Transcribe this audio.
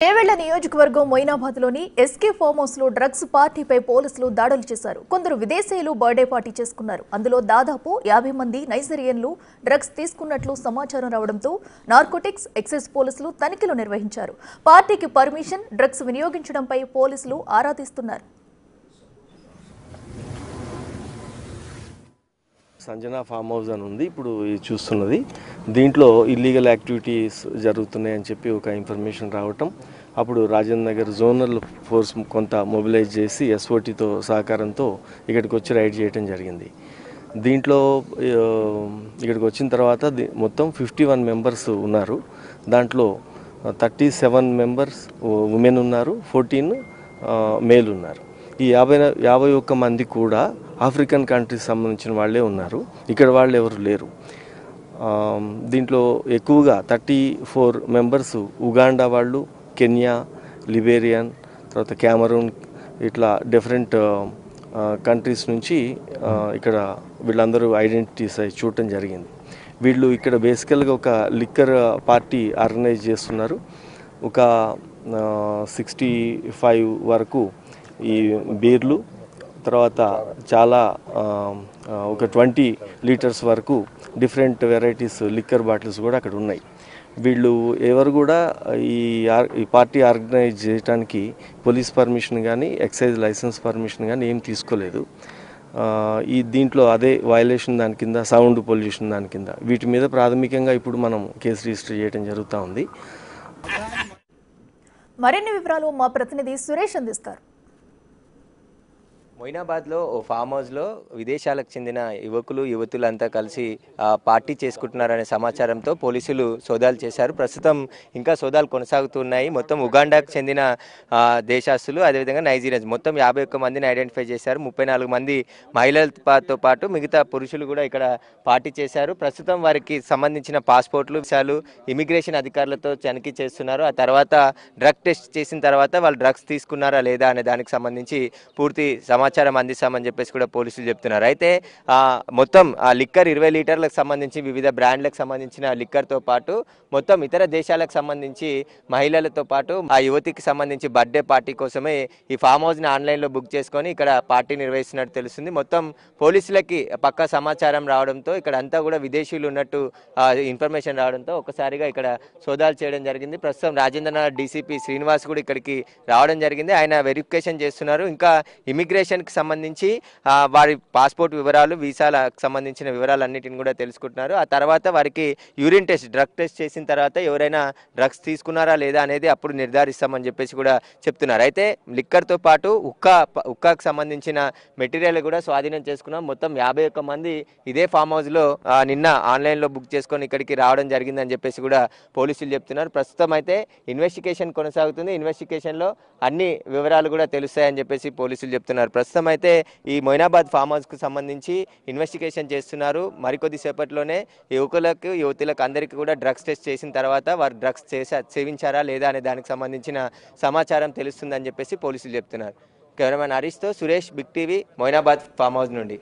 చేవెళ్ల నియోజకవర్గం మొయినాబాద్లోని SK farm house లో drugs పార్టీపై పోలీసులు దాడులు చేశారు. కొందరు విదేశీయులు బర్త్డే పార్టీ చేసుకున్నారు. అందులో దాదాపు 50 మంది నైజీరియన్లు డ్రగ్స్ తీసుకున్నట్లు సమాచారం రావడంతో నార్కోటిక్స్ ఎక్సైజ్ పోలీసులు తనిఖీలు నిర్వహించారు. పార్టీకి పర్మిషన్, డ్రగ్స్ వినియోగించడంపై పోలీసులు ఆరా తీస్తున్నారు. సంజనా ఫామ్ హౌస్ అని ఉంది. ఇప్పుడు చూస్తున్నది దీంట్లో ఇల్లీగల్ యాక్టివిటీస్ జరుగుతున్నాయని చెప్పి ఒక ఇన్ఫర్మేషన్ రావటం, అప్పుడు రాజేంద్ర నగర్ జోనల్ ఫోర్స్ కొంత మొబిలైజ్ చేసి ఎస్ఓటీతో సహకారంతో ఇక్కడికి వచ్చి రైడ్ చేయడం జరిగింది. దీంట్లో ఇక్కడికి వచ్చిన తర్వాత మొత్తం 51 మెంబర్స్ ఉన్నారు. దాంట్లో 37 మెంబర్స్ ఉమెన్ ఉన్నారు, 14 మేల్ ఉన్నారు. ఈ 51 మంది కూడా ఆఫ్రికన్ కంట్రీస్ సంబంధించిన వాళ్ళే ఉన్నారు. ఇక్కడ వాళ్ళు ఎవరు లేరు. దీంట్లో ఎక్కువగా 34 మెంబర్స్ ఉగాండా వాళ్ళు, కెన్యా, లిబేరియన్, తర్వాత క్యామరూన్, ఇట్లా డిఫరెంట్ కంట్రీస్ నుంచి ఇక్కడ వీళ్ళందరూ ఐడెంటిటీస్ అయి చూడటం జరిగింది. వీళ్ళు ఇక్కడ బేసికల్గా ఒక లిక్కర్ పార్టీ ఆర్గనైజ్ చేస్తున్నారు. ఒక 65 వరకు ఈ బీర్లు, తర్వాత చాలా ఒక 20 లీటర్స్ వరకు డిఫరెంట్ వెరైటీస్ లిక్కర్ బాటిల్స్ కూడా అక్కడ ఉన్నాయి. వీళ్ళు ఎవరు కూడా ఈ పార్టీ ఆర్గనైజ్ చేయడానికి పోలీస్ పర్మిషన్ కానీ ఎక్సైజ్ లైసెన్స్ పర్మిషన్ కానీ ఏం తీసుకోలేదు. దీంట్లో అదే వయలేషన్ దాని కింద, సౌండ్ పొల్యూషన్ దాని కింద, వీటి మీద ప్రాథమికంగా ఇప్పుడు మనం కేసు రిజిస్టర్ చేయడం జరుగుతూ ఉంది. మరిన్ని వివరాలు మా ప్రతినిధి సురేష్ అందిస్తారు. మొయినాబాద్లో ఓ ఫామ్ హౌస్లో విదేశాలకు చెందిన యువకులు యువతులంతా కలిసి పార్టీ చేసుకుంటున్నారనే సమాచారంతో పోలీసులు సోదాలు చేశారు. ప్రస్తుతం ఇంకా సోదాలు కొనసాగుతున్నాయి. మొత్తం ఉగాండాకు చెందిన దేశస్తులు, అదేవిధంగా నైజీరియన్స్ మొత్తం 51 మందిని ఐడెంటిఫై చేశారు. 34 మంది మహిళలతో పాటు మిగతా పురుషులు కూడా ఇక్కడ పార్టీ చేశారు. ప్రస్తుతం వారికి సంబంధించిన పాస్పోర్ట్లు, విషయాలు ఇమిగ్రేషన్ అధికారులతో తనిఖీ చేస్తున్నారు. ఆ తర్వాత డ్రగ్ టెస్ట్ చేసిన తర్వాత వాళ్ళు డ్రగ్స్ తీసుకున్నారా లేదా అనే దానికి సంబంధించి పూర్తి సమాచారం అందిస్తామని చెప్పేసి కూడా పోలీసులు చెప్తున్నారు. అయితే మొత్తం ఆ లిక్కర్ 20 లీటర్లకు సంబంధించి వివిధ బ్రాండ్లకు సంబంధించిన లిక్కర్తో పాటు మొత్తం ఇతర దేశాలకు సంబంధించి మహిళలతో పాటు ఆ యువతికి సంబంధించి బర్త్డే పార్టీ కోసమే ఈ ఫామ్ హౌస్ని ఆన్లైన్లో బుక్ చేసుకొని ఇక్కడ పార్టీ నిర్వహిస్తున్నట్టు తెలుస్తుంది. మొత్తం పోలీసులకి పక్కా సమాచారం రావడంతో ఇక్కడ అంతా కూడా విదేశీయులు ఉన్నట్టు ఇన్ఫర్మేషన్ రావడంతో ఒక్కసారిగా ఇక్కడ సోదాలు చేయడం జరిగింది. ప్రస్తుతం రాజేంద్రనగర్ డీసీపీ శ్రీనివాస్ కూడా ఇక్కడికి రావడం జరిగింది. ఆయన వెరిఫికేషన్ చేస్తున్నారు. ఇంకా ఇమిగ్రేషన్ సంబంధించి వారి పాస్పోర్ట్ వివరాలు, వీసాలకు సంబంధించిన వివరాలన్నిటిని కూడా తెలుసుకుంటున్నారు. ఆ తర్వాత వారికి యూరిన్ టెస్ట్, డ్రగ్ టెస్ట్ చేసిన తర్వాత ఎవరైనా డ్రగ్స్ తీసుకున్నారా లేదా అనేది అప్పుడు నిర్ధారిస్తామని చెప్పేసి కూడా చెప్తున్నారు. అయితే లిక్కర్తో పాటు ఉక్కాకు సంబంధించిన మెటీరియల్ కూడా స్వాధీనం చేసుకున్నాం. మొత్తం 51 మంది ఇదే ఫామ్ హౌస్లో నిన్న ఆన్లైన్లో బుక్ చేసుకొని ఇక్కడికి రావడం జరిగిందని చెప్పేసి కూడా పోలీసులు చెప్తున్నారు. ప్రస్తుతం అయితే ఇన్వెస్టిగేషన్ కొనసాగుతుంది. ఇన్వెస్టిగేషన్లో అన్ని వివరాలు కూడా తెలుస్తాయని చెప్పేసి పోలీసులు చెప్తున్నారు. ప్రస్తుతం అయితే ఈ మొయినాబాద్ ఫామ్ హౌస్కు సంబంధించి ఇన్వెస్టిగేషన్ చేస్తున్నారు. మరికొద్ది సేపట్లోనే యువకులకు, యువతులకు అందరికీ కూడా డ్రగ్స్ టెస్ట్ చేసిన తర్వాత వారు డ్రగ్స్ సేవించారా లేదా అనే దానికి సంబంధించిన సమాచారం తెలుస్తుందని చెప్పేసి పోలీసులు చెప్తున్నారు. కెమెరామెన్ హరీష్తో Suresh, Big TV, Moinabad farmhouse నుండి.